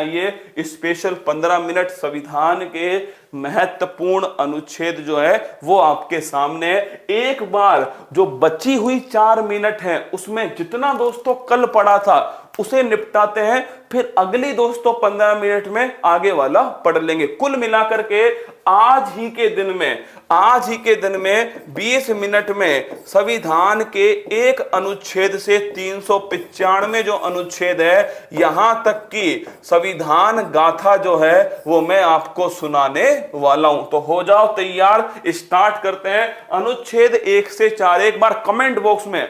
ये special 15 minute संविधान के महत्वपूर्ण अनुच्छेद जो है वो आपके सामने है। एक बार जो बची हुई 4 मिनट है उसमें जितना दोस्तों कल पढ़ा था उसे निपटाते हैं, फिर अगली दोस्तों 15 मिनट में आगे वाला पढ़ लेंगे। कुल मिलाकर के आज ही के दिन में 20 मिनट में संविधान के एक अनुच्छेद से 395 जो अनुच्छेद है यहां तक की संविधान गाथा जो है वो मैं आपको सुनाने वाला हूं। तो हो जाओ तैयार, स्टार्ट करते हैं। अनुच्छेद 1 से 4 एक बार कमेंट बॉक्स में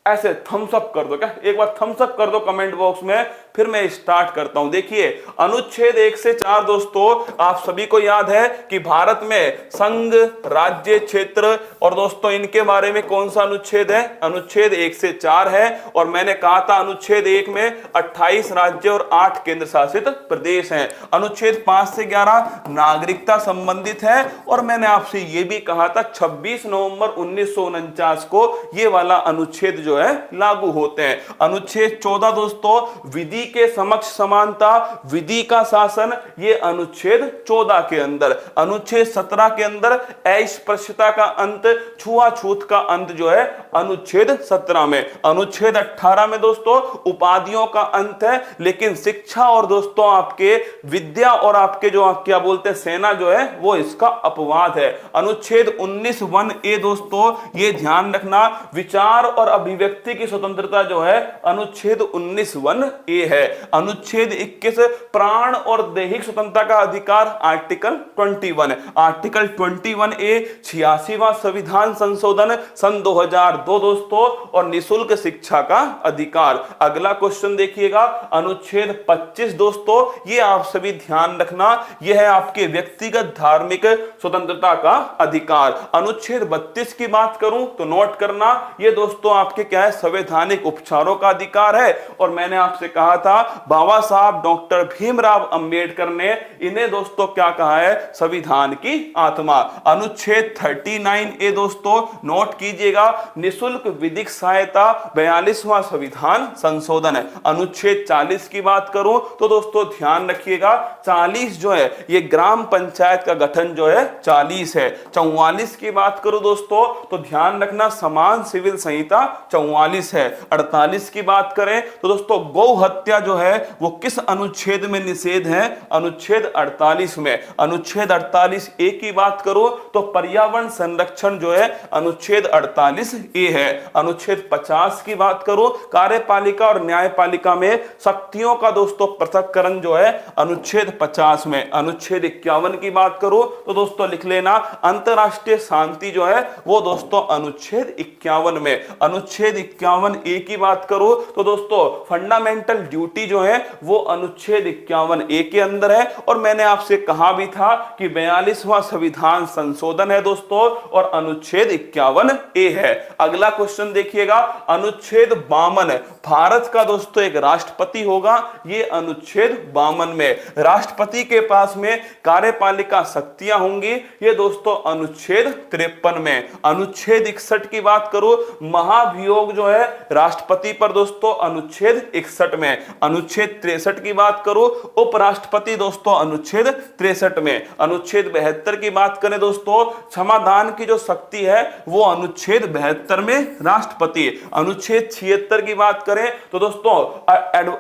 ऐसे थम्स अप कर दो, क्या एक बार थम्स अप कर दो कमेंट बॉक्स में, फिर मैं स्टार्ट करता हूं। देखिए अनुच्छेद 1 से 4 दोस्तों आप सभी को याद है कि भारत में संघ, राज्य, क्षेत्र और दोस्तों इनके बारे में कौन सा अनुच्छेद है? अनुच्छेद 1 से 4 है। और मैंने कहा था अनुच्छेद 1 में 28 राज्य और 8 केंद्र शासित प्रदेश हैं। अनुच्छेद 5 से 11 नागरिकता संबंधित है। और मैंने आपसे यह भी कहा था 26 नवंबर 1949 को यह वाला अनुच्छेद जो है लागू होते हैं। अनुच्छेद 14 दोस्तों विधि के समक्ष समानता, विधि का शासन, ये अनुच्छेद 14 के अंदर। अनुच्छेद 17 के अंदर अस्पृश्यता का अंत, छुआछूत का अंत जो है अनुच्छेद 17 में। अनुच्छेद 18 में दोस्तों उपाधियों का अंत है, लेकिन शिक्षा और दोस्तों आपके विद्या और आपके जो आप क्या बोलते हैं सेना जो है वो इसका अपवाद है। अनुच्छेद 19(1)(a) दोस्तों ये ध्यान रखना, विचार और अभिव्यक्ति की स्वतंत्रता जो है अनुच्छेद 19(1)(a) है। अनुच्छेद 21 प्राण और दैहिक स्वतंत्रता का अधिकार आर्टिकल 21। आर्टिकल 21(a) 86वां संविधान संशोधन सन 2002 दोस्तों और निशुल्क शिक्षा का अधिकार। अगला क्वेश्चन देखिएगा अनुच्छेद 25 दोस्तों ये आप सभी ध्यान रखना, यह है आपके व्यक्तिगत धार्मिक स्वतंत्रता का अधिकार। अनुच्छेद 32 की बात करूं तो नोट करना, ये दोस्तों आपके क्या है संवैधानिक उपचारों का अधिकार है। और मैंने आपसे कहा था बाबा साहब डॉक्टर भीमराव अंबेडकर ने इन्हें दोस्तों क्या कहा है? संविधान की आत्मा। अनुच्छेद 39(a) दोस्तों नोट कीजिएगा, निशुल्क विधिक सहायता 42वां संविधान संशोधन है। अनुच्छेद 40 की बात करूं तो दोस्तों ध्यान रखिएगा 40 जो है ये ग्राम पंचायत का गठन जो है 40 है। 44 की बात करूं दोस्तों तो ध्यान रखना समान सिविल संहिता 44 है। 48 की बात करें तो दोस्तों गौ हत्या जो है वो किस अनुच्छेद में निषेध है? अनुच्छेद 48 में। अनुच्छेद 48(a) की बात करो तो पर्यावरण संरक्षण जो है अनुच्छेद 48(a) है। अनुच्छेद 50 की बात करो कार्यपालिका और न्यायपालिका में शक्तियों का दोस्तों पृथक्करण जो है अनुच्छेद 50 में। अनुच्छेद 51 की बात करो तो दोस्तों लिख लेना अंतरराष्ट्रीय शांति जो है वो दोस्तों अनुच्छेद 51 में। अनुच्छेद 51(a) की बात करो तो दोस्तों फंडामेंटल ड्यूटी जो है वो अनुच्छेद 51(a) के अंदर है। और मैंने आपसे कहा भी था कि 42वां संविधान संशोधन है दोस्तों और अनुच्छेद 51(a) है। अगला क्वेश्चन देखिएगा अनुच्छेद 52 भारत का दोस्तों एक राष्ट्रपति होगा, ये अनुच्छेद 52 में। राष्ट्रपति के पास में कार्यपालिका शक्तियां होंगी, ये दोस्तों अनुच्छेद 53 में। अनुच्छेद 61 की बात करो महाभियोग जो है राष्ट्रपति पर दोस्तों अनुच्छेद 61 में। अनुच्छेद 63 की बात करो उपराष्ट्रपति दोस्तों अनुच्छेद 63 में। अनुच्छेद 72 की बात करें दोस्तों क्षमादान की जो शक्ति है वो अनुच्छेद 72 में राष्ट्रपति। अनुच्छेद 76 की बात करें तो दोस्तों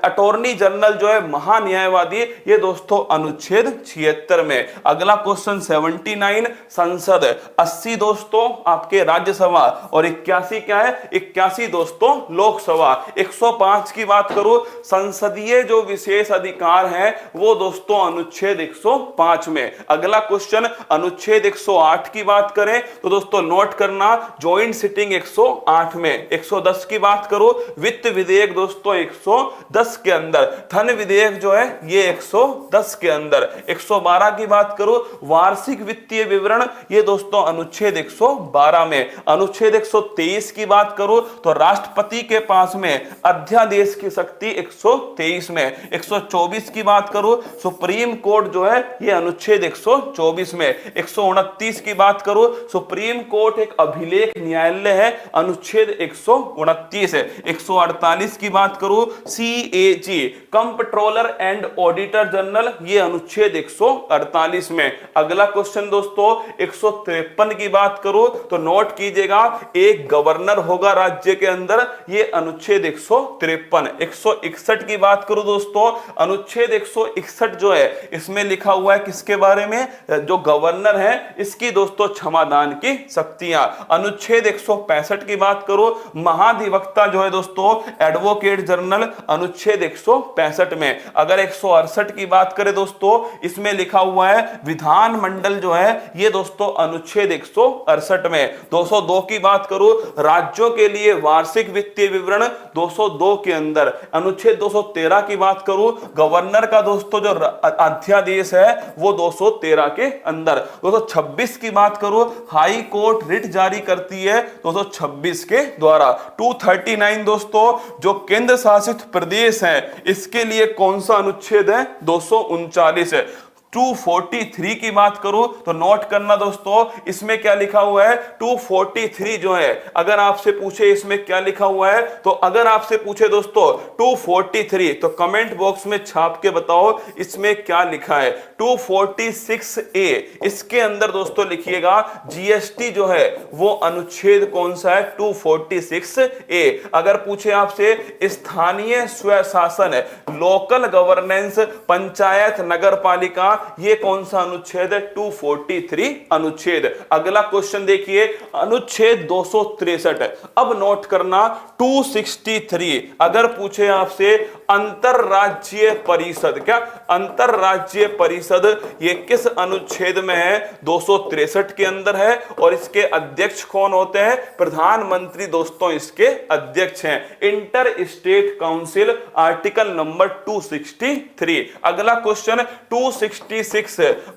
अटॉर्नी जनरल जो है महान्यायवादी, ये दोस्तों अनुच्छेद 76 में। अगला क्वेश्चन 79 संसद, 80 दोस्तों आपके राज्यसभा और 81 क्या है? 81 दोस्तों लोकसभा। 105 की बात करो संसदीय जो विशेष अधिकार हैं वो दोस्तों अनुच्छेद 105 में। अगला क्वेश्चन अनुच्छेद 108 की बात करें तो दोस्तों नोट करना ज्वाइंट सिटिंग 108 में। 110 की बात करो वित्त विधेयक दोस्तों 110 के अंदर। धन विधेयक जो है ये 110 के अंदर। 112 की बात करो वार्षिक वित्तीय विवरण, ये दोस्तों अनुच्छेद 112 में। अनुच्छेद 123 की बात करो तो राष्ट्रपति के पास में अध्यादेश की शक्ति 123 में। 124 की बात करो सुप्रीम कोर्ट जो है ये अनुच्छेद 124 में। 129 की बात करो सुप्रीम कोर्ट एक अभिलेख न्यायालय है, अनुच्छेद 129 है। 148 की बात करूं, CAG comptroller and auditor general, ये अनुच्छेद 148 में। अगला क्वेश्चन दोस्तों 153 की बात करूं तो नोट कीजिएगा, एक गवर्नर होगा राज्य के अंदर, ये अनुच्छेद 153। 161 की बात करूं दोस्तों, अनुच्छेद 161 जो है इसमें लिखा हुआ है किसके बारे में, जो गवर्नर है इसकी दोस्तों क्षमादान की शक्तियां। अनुच्छेद 165 की बात करो, महाधिवक्ता जो है दोस्तों एडवोकेट जनरल, अनुच्छेद 165 में। अगर 168 की बात करें दोस्तों, इसमें लिखा हुआ है विधानमंडल जो है, ये दोस्तों अनुच्छेद 168 में। 202 की बात करूं, राज्यों के लिए वार्षिक वित्तीय विवरण, 202 के अंदर। अनुच्छेद 213 की बात करूं, गवर्नर का दोस्तों जो अध्यादेश है वो 213 के अंदर। 226 की बात करूं, हाई कोर्ट रिट जारी करती है 226 के द्वारा। 239 दोस्तों जो केंद्र शासित प्रदेश है इसके लिए कौन सा अनुच्छेद है, 239 है। 243 की बात करूं तो नोट करना दोस्तों, इसमें क्या लिखा हुआ है, 243 जो है, अगर आपसे पूछे इसमें क्या लिखा हुआ है, तो अगर आपसे पूछे दोस्तों 243 तो कमेंट बॉक्स में छाप के बताओ इसमें क्या लिखा है। 246A इसके अंदर दोस्तों लिखिएगा जीएसटी जो है वो अनुच्छेद कौन सा है, 246A। अगर पूछे आपसे स्थानीय स्वशासन, लोकल गवर्नेंस, पंचायत नगर पालिका, ये कौन सा अनुच्छेद है, 243 अनुच्छेद। अगला क्वेश्चन देखिए, अनुच्छेद 263। अब नोट करना 263, अगर पूछे आपसे अंतरराज्यीय परिषद, क्या अंतरराज्यीय परिषद ये किस अनुच्छेद में है, 263 के अंदर है। और इसके अध्यक्ष कौन होते हैं, प्रधानमंत्री दोस्तों इसके अध्यक्ष हैं। Inter state council, article number 263। अगला क्वेश्चन 266,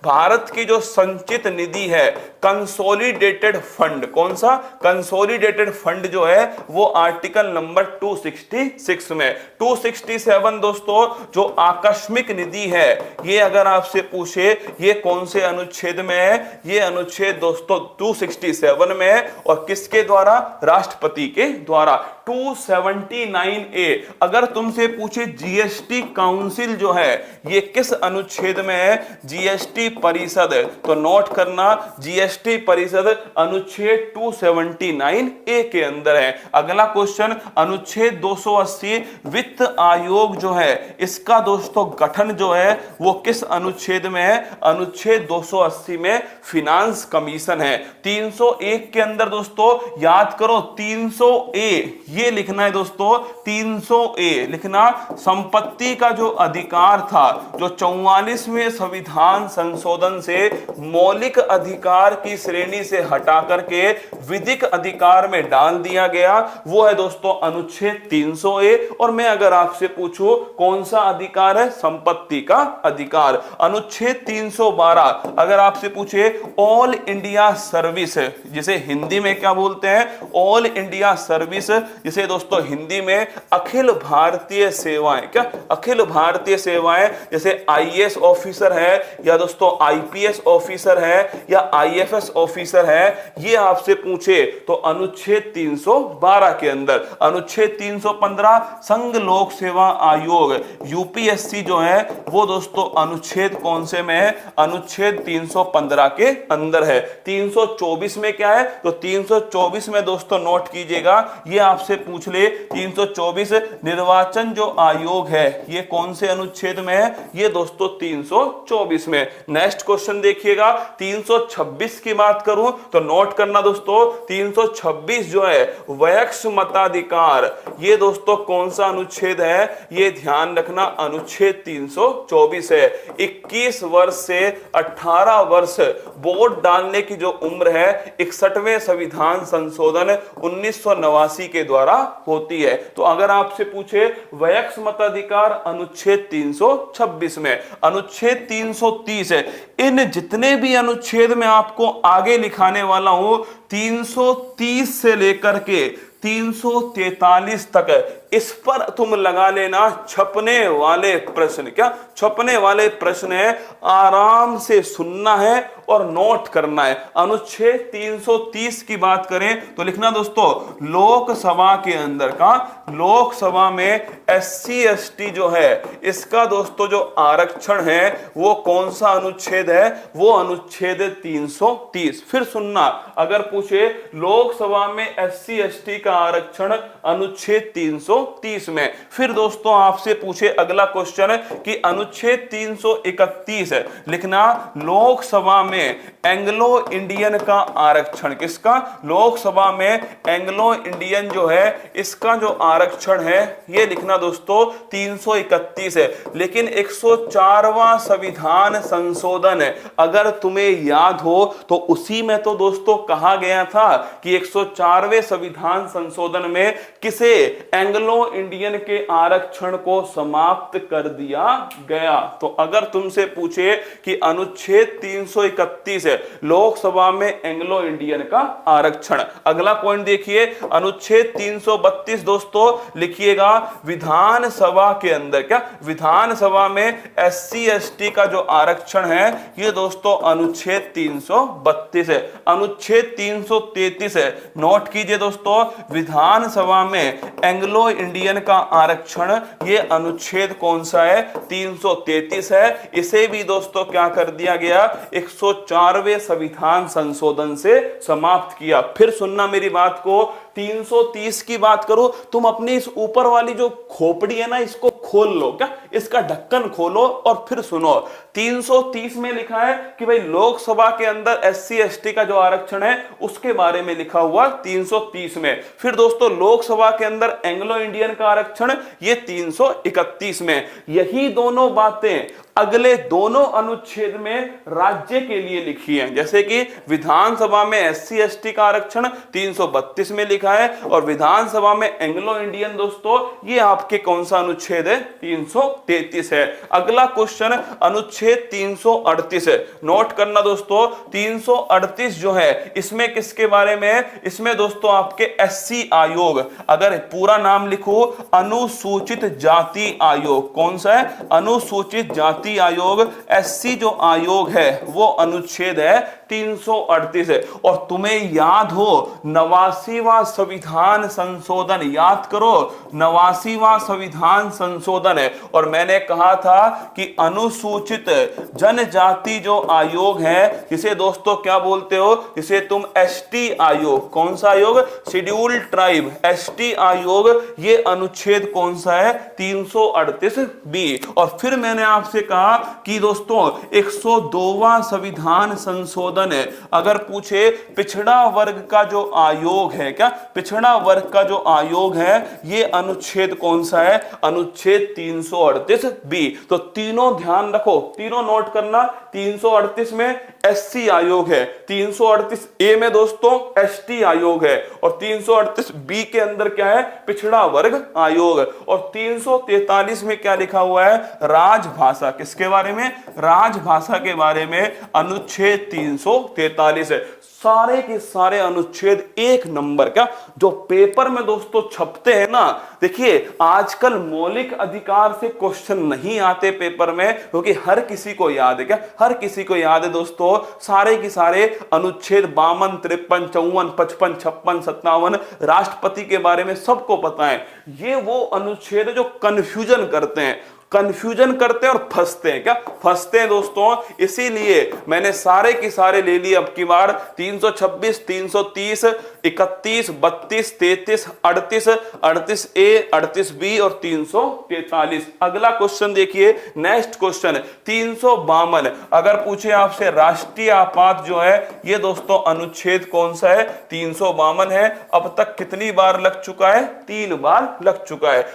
भारत की जो संचित निधि है, कंसोलिडेटेड फंड, कौन सा, कंसोलिडेटेड फंड जो है वो आर्टिकल नंबर 266 में। 267 दोस्तों जो आकस्मिक निधि है, ये अगर आपसे पूछे ये कौन से अनुच्छेद में है, ये अनुच्छेद दोस्तों 267 में है। और किसके द्वारा, राष्ट्रपति के द्वारा। 279A, अगर तुमसे पूछे जीएसटी काउंसिल जो है ये किस अनुच्छेद में है, जीएसटी परिषद, तो नोट करना जीएसटी परिषद अनुच्छेद 279A के अंदर है। अगला क्वेश्चन अनुच्छेद 280, वित्त आयोग जो है इसका दोस्तों गठन जो है वो किस अनुच्छेद में है, अनुच्छेद 280 में फिनांस कमीशन है। 301 के अंदर दोस्तों याद करो 300A, ये लिखना है दोस्तों, 300A लिखना, संपत्ति का जो अधिकार था जो 44वें संविधान संशोधन से मौलिक अधिकार की श्रेणी से हटा करके विधिक अधिकार में डाल दिया गया, वो है दोस्तों अनुच्छेद 300A। और मैं अगर आपसे पूछूं कौन सा अधिकार है, संपत्ति का अधिकार, अनुच्छेद 312। अगर आपसे पूछे ऑल इंडिया सर्विस, जिसे हिंदी में क्या बोलते हैं, ऑल इंडिया सर्विस, जिसे दोस्तों हिंदी में अखिल भारतीय सेवाएं, क्या अखिल भारतीय सेवाएं, जैसे आईएएस ऑफिसर है या दोस्तों आईपीएस ऑफिसर है या आईएफएस ऑफिसर है, ये आपसे पूछे तो अनुच्छेद 312 के अंदर। अनुच्छेद 315 संघ लोक सेवा आयोग, यूपीएससी जो है वो दोस्तों अनुच्छेद कौन से में है, अनुच्छेद 315 के अंदर है। 324 में क्या है, तो 324 में दोस्तों नोट कीजिएगा, ये आपसे पूछ ले 324 निर्वाचन जो आयोग है ये कौन से अनुच्छेद में है, ये दोस्तों 324 में। नेक्स्ट क्वेश्चन देखिएगा 326 की बात करूं तो नोट करना दोस्तों, 326 जो है वयस्क मताधिकार, ये दोस्तों कौन सा अनुच्छेद है, ये ध्यान रखना अनुच्छेद 324 है। 21 वर्ष से 18 वर्ष वोट डालने की जो उम्र है 61वें संविधान संशोधन 1989 के द्वारा होती है। तो अगर आपसे पूछे वयस्क मताधिकार अनुच्छेद 326 में। अनुच्छेद 330 है, इन जितने भी अनुच्छेद में आपको आगे लिखाने वाला हूं 330 से लेकर के 343 तक, इस पर तुम लगा लेना छपने वाले प्रश्न, क्या छपने वाले प्रश्न है, आराम से सुनना है और नोट करना है। अनुच्छेद 330 की बात करें तो लिखना दोस्तों, लोकसभा के अंदर का, लोकसभा में SC ST जो है इसका दोस्तों जो आरक्षण है वो कौन सा अनुच्छेद है, वो अनुच्छेद 330। फिर सुनना, अगर पूछे लोकसभा में SC ST का आरक्षण अनुच्छेद 330 में, फिर दोस्तों आपसे पूछे अगला क्वेश्चन कि अनुच्छेद 331 है, लिखना लोकसभा में एंग्लो इंडियन का आरक्षण, किसका, लोकसभा में एंग्लो इंडियन जो है इसका जो आरक्षण है ये लिखना दोस्तों 331 है। लेकिन 104वां संविधान संशोधन है, अगर तुम्हें याद हो तो उसी में तो दोस्तों कहा गया था कि 104वें संविधान संशोधन में किसे, एंग्लो इंडियन के आरक्षण को समाप्त कर दिया गया। तो अगर तुमसे पूछे कि अनुच्छेद 331 है, लोकसभा में एंग्लो इंडियन का आरक्षण, अगला पॉइंट देखिए अनुच्छेद 332 दोस्तों लिखिएगा, विधानसभा के अंदर, क्या विधानसभा में SC ST का जो आरक्षण है ये दोस्तों अनुच्छेद 332 है। अनुच्छेद 333 है, नोट कीजिए दोस्तों, विधानसभा में एंग्लो इंडियन का आरक्षण ये अनुच्छेद कौन सा है, 333 है। इसे भी दोस्तों क्या कर दिया गया, 104वें संविधान संशोधन से समाप्त किया। फिर सुनना मेरी बात को, 330 की बात करो, तुम अपनी इस ऊपर वाली जो खोपड़ी है ना इसको खोल लो, क्या इसका ढक्कन खोलो और फिर सुनो। 330 में लिखा है कि भाई लोकसभा के अंदर SC ST का जो आरक्षण है उसके बारे में लिखा हुआ 330 में। फिर दोस्तों लोकसभा के अंदर एंग्लो इंडियन का आरक्षण ये 331 में। यही दोनों बातें अगले दोनों अनुच्छेद में राज्य के लिए लिखी है, जैसे कि विधानसभा में SC ST का आरक्षण 332 में लिखा है और विधानसभा में एंग्लो इंडियन दोस्तों ये आपके कौन सा अनुच्छेद है, 333 है। अगला क्वेश्चन अनुच्छेद 338 है, नोट करना दोस्तों, 338 जो है इसमें किसके बारे में, इसमें दोस्तों आपके SC आयोग, अगर पूरा नाम लिखो अनुसूचित जाति आयोग, कौन सा है, अनुसूचित जाति आयोग, SC जो आयोग है वो अनुच्छेद है 338 है। और तुम्हें याद हो 89वां संविधान संशोधन, याद करो 89वां संविधान संशोधन है, और मैंने कहा था कि अनुसूचित जनजाति जो आयोग है जिसे दोस्तों क्या बोलते हो, जिसे तुम ST आयोग, कौन सा आयोग, शेड्यूल्ड ट्राइब ST आयोग, ये अनुच्छेद कौन सा है, 338B। और फिर मैंने आपसे कहा कि दोस्तों 102वां संविधान संशोधन है, अगर पूछे पिछड़ा वर्ग का जो आयोग है, क्या पिछड़ा वर्ग का जो आयोग है ये अनुच्छेद कौन सा है, अनुच्छेद 338B। तो तीनों ध्यान रखो, तीनों नोट करना, 338 में SC आयोग है, 338A में दोस्तों ST आयोग है और 338B के अंदर क्या है, पिछड़ा वर्ग आयोग, और 343 में क्या लिखा हुआ है, राजभाषा, किसके बारे में, राजभाषा के बारे में अनुच्छेद 343 है। सारे के सारे अनुच्छेद एक नंबर, क्या जो पेपर में दोस्तों छपते हैं ना, देखिए आजकल मौलिक अधिकार से क्वेश्चन नहीं आते पेपर में क्योंकि हर किसी को याद है, क्या हर किसी को याद है दोस्तों सारे के सारे अनुच्छेद 52, 53, 54, 55, 56, 57 राष्ट्रपति के बारे में सबको पता है। ये वो अनुच्छेद है जो कंफ्यूजन करते हैं, कंफ्यूजन करते हैं और फंसते हैं, क्या फंसते हैं दोस्तों। इसीलिए मैंने सारे के सारे ले लिए अब की बार, 326, 330, 31, 32, 33, 38, 38A, 38B और 343। अगला क्वेश्चन देखिए, नेक्स्ट क्वेश्चन 352, अगर पूछे आपसे राष्ट्रीय आपात जो है ये दोस्तों अनुच्छेद कौन सा है, 352 है। अब तक कितनी बार लग चुका है, 3 बार लग चुका है।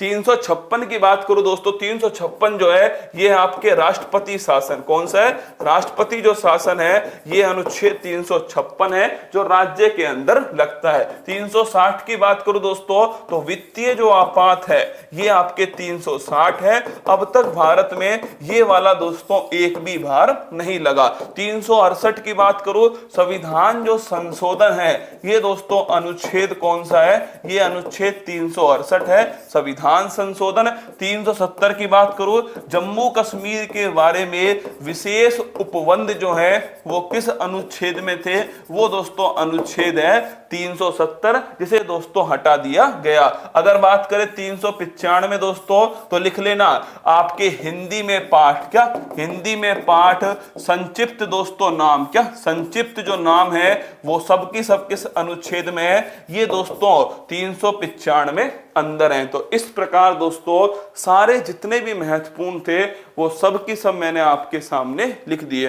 356 की बात करूं दोस्तों, 356 जो है ये आपके राष्ट्रपति शासन, कौन सा है, राष्ट्रपति जो शासन है ये अनुच्छेद 356 है जो राज्य के अंदर लगता है। 360 की बात करूं दोस्तों तो वित्तीय जो आपात है ये आपके 360 है। अब तक भारत में ये वाला दोस्तों एक भी बार नहीं लगा। 368 की बात करूं, संविधान जो संशोधन है ये दोस्तों अनुच्छेद कौन सा है, ये अनुच्छेद 368 है, संविधान संविधान संशोधन 370 की बात करूं, जम्मू कश्मीर के बारे में विशेष उपबंध जो है वो किस अनुच्छेद में थे, वो दोस्तों अनुच्छेद है 370, जिसे दोस्तों हटा दिया गया। अगर बात करें 395 दोस्तों, तो लिख लेना आपके हिंदी में पाठ, क्या हिंदी में पाठ संक्षिप्त दोस्तों नाम, क्या संक्षिप्त जो नाम है वो सबकी सब किस अनुच्छेद में है, ये दोस्तों 395 अंदर है। तो इस प्रकार दोस्तों सारे जितने भी महत्वपूर्ण थे वो सब की सब मैंने आपके सामने लिख दिए।